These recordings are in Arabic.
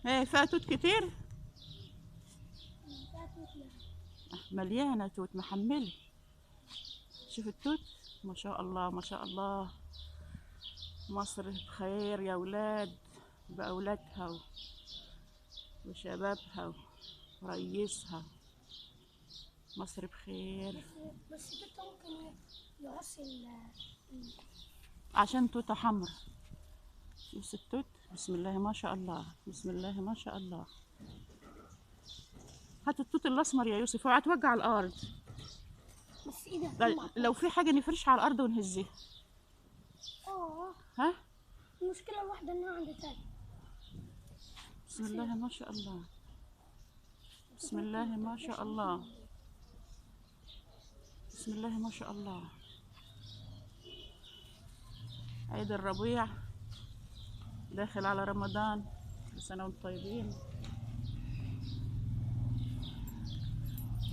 ايه فيها توت كتير. مليانة توت محملة. شوف التوت، ما شاء الله ما شاء الله. مصر بخير يا ولاد، بأولادها وشبابها ورئيسها. مصر بخير. بس التوت ممكن يعص عشان توتة حمرا. بص التوت، بسم الله ما شاء الله، بسم الله ما شاء الله. هات التوت الأسمر يا يوسف، اوعى توجع الأرض. بس ايه ده؟ لو في حاجة نفرشها على الأرض ونهزها. اه، ها؟ المشكلة الواحدة انها عندي تاني. بسم الله ما شاء الله، بسم الله ما شاء الله، بسم الله ما شاء الله. عيد الربيع داخل على رمضان، كل سنة وانتم طيبين.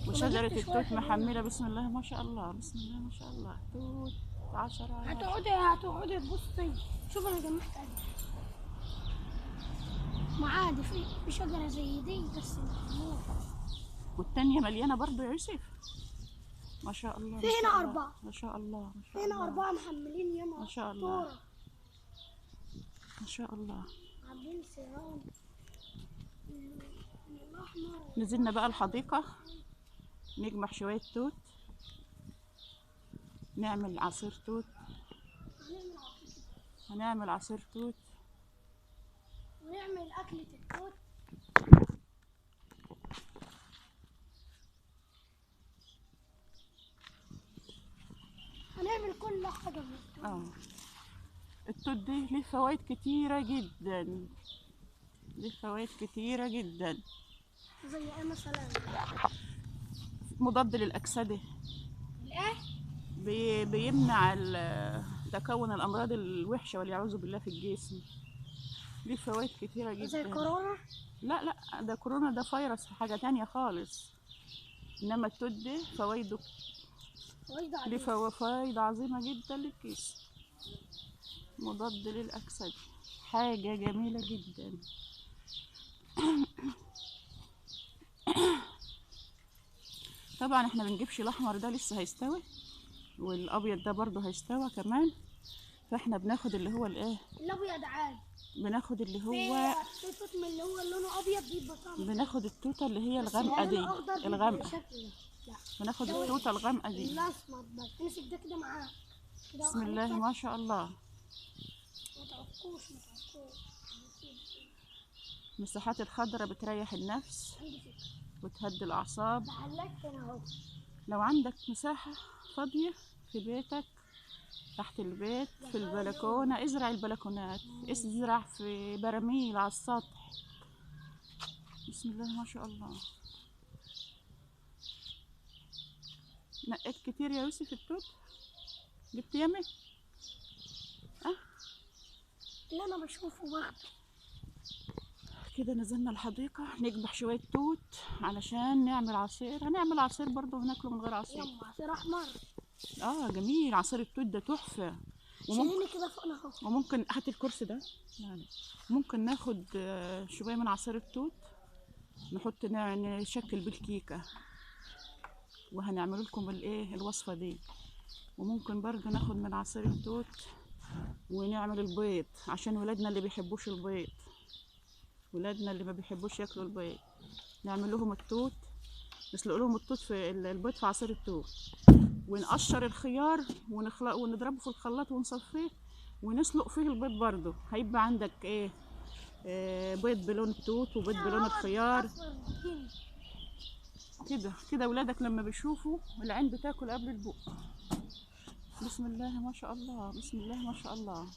وشجرة التوت محملة، بسم الله ما شاء الله، بسم الله ما شاء الله. توت 10 على 10. هتقعدي تبصي. شوف انا جمعت قد ما عادي في شجرة زي دي بس موت. والتانية مليانة برضو يا يوسف، ما شاء الله. في هنا 4، ما شاء الله ما في شاء هنا الله. 4 محملين ياما. ما شاء الله ما شاء الله. عاملين سيران الأحمر. نزلنا بقى الحديقة نجمع شوية توت، نعمل عصير توت. هنعمل عصير توت ونعمل أكلة التوت. هنعمل كل حاجة من التوت. التوت دي ليه فوائد كتيرة جدا، ليه فوائد كتيرة جدا. زي ايه مثلا؟ مضاد للأكسدة. بيمنع تكون الأمراض الوحشة والعياذ بالله في الجسم. ليه فوائد كتيرة جدا. زي كورونا؟ لا لا، ده كورونا ده فيروس حاجة تانية خالص. إنما التوت ده فوائده، ليه فوائد عظيمة جدا للجسم. مضاد للأكسدة، حاجة جميلة جدا. طبعا احنا بنجيبش الأحمر ده لسه هيستوي، والأبيض ده برضه هيستوى كمان. فاحنا بناخد اللي هو الايه، الأبيض عادي. بناخد اللي هو في توت من اللي هو لونه أبيض بيبقى طعمه. بناخد التوتة اللي هي الغامقة دي، الغامقة. بناخد التوتة الغامقة دي. الأسمر بس تمسك ده كده معاه. بسم الله ما شاء الله. ما تعكوش. المساحات الخضراء بتريح النفس وتهدي الأعصاب. لو عندك مساحة فاضية في بيتك، تحت البيت، في البلكونة، ازرع البلكونات، ازرع في براميل على السطح. بسم الله ما شاء الله. نقيت كتير يا يوسف التوت؟ جبت يامي؟ اللي أنا بشوفه واخده. كده نزلنا الحديقة نجبح شوية توت علشان نعمل عصير. هنعمل عصير برضه وناكله من غير عصير. عصير أحمر. جميل عصير التوت ده تحفة. شيليني كده فوقنا اهو. وممكن هات الكرسي ده يعني. ممكن ناخد شوية من عصير التوت نحط نشكل بالكيكة، وهنعمل لكم الايه الوصفة دي. وممكن برضه ناخد من عصير التوت ونعمل البيض عشان ولادنا اللي بيحبوش البيض، ولادنا اللي ما بيحبوش ياكلوا البيض، نعمل لهم التوت، نسلق لهم التوت في البيض في عصير التوت، ونقشر الخيار ونخلق ونضربه في الخلاط ونصفيه ونسلق فيه البيض برضه. هيبقى عندك ايه، بيض بلون التوت وبيض بلون الخيار. كده كده ولادك لما بيشوفوا العين بتاكل قبل البق. بسم الله ما شاء الله، بسم الله ما شاء الله.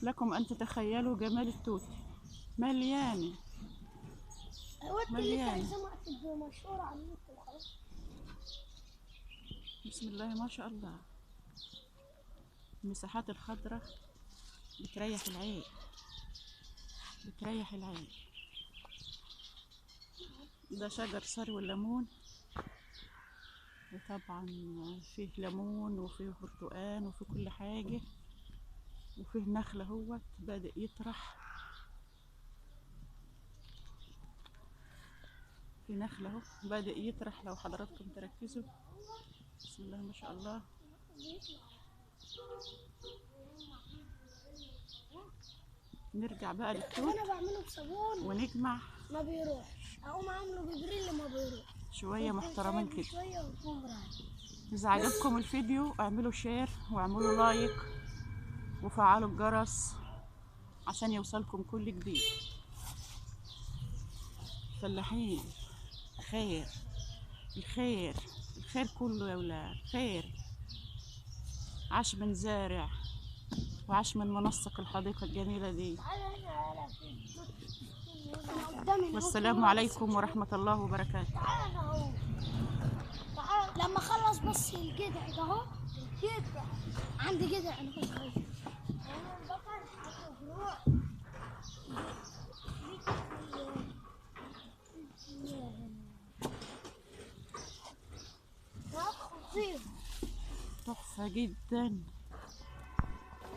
لكم ان تتخيلوا جمال التوت. مليانه مليانه. بسم الله ما شاء الله. المساحات الخضراء بتريح العين، بتريح العين. ده شجر سرو الليمون، وطبعا فيه ليمون وفيه برتقان وفيه كل حاجة، وفيه نخل اهوت بادئ يطرح. في نخل اهو بادئ يطرح لو حضراتكم تركزوا. بسم الله ما شاء الله. نرجع بقى طب للتوت انا بعمله بصابون ونجمع ما بيروحش، اقوم عامله بجريل ما بيروح. شوية محترمين كده. شويه وتقوم رايح. إذا عجبكم الفيديو اعملوا شير واعملوا لايك وفعلوا الجرس عشان يوصلكم كل جديد. فلاحين خير، الخير الخير كله يا ولاد خير. عاش من زارع وعاش من منسق الحديقة الجميلة دي. والسلام عليكم ورحمة الله وبركاته. تعال اهو، تعال لما اخلص بس الجدع ده اهو. الجدع عندي جدع انا بس خايف. تحفة جدا.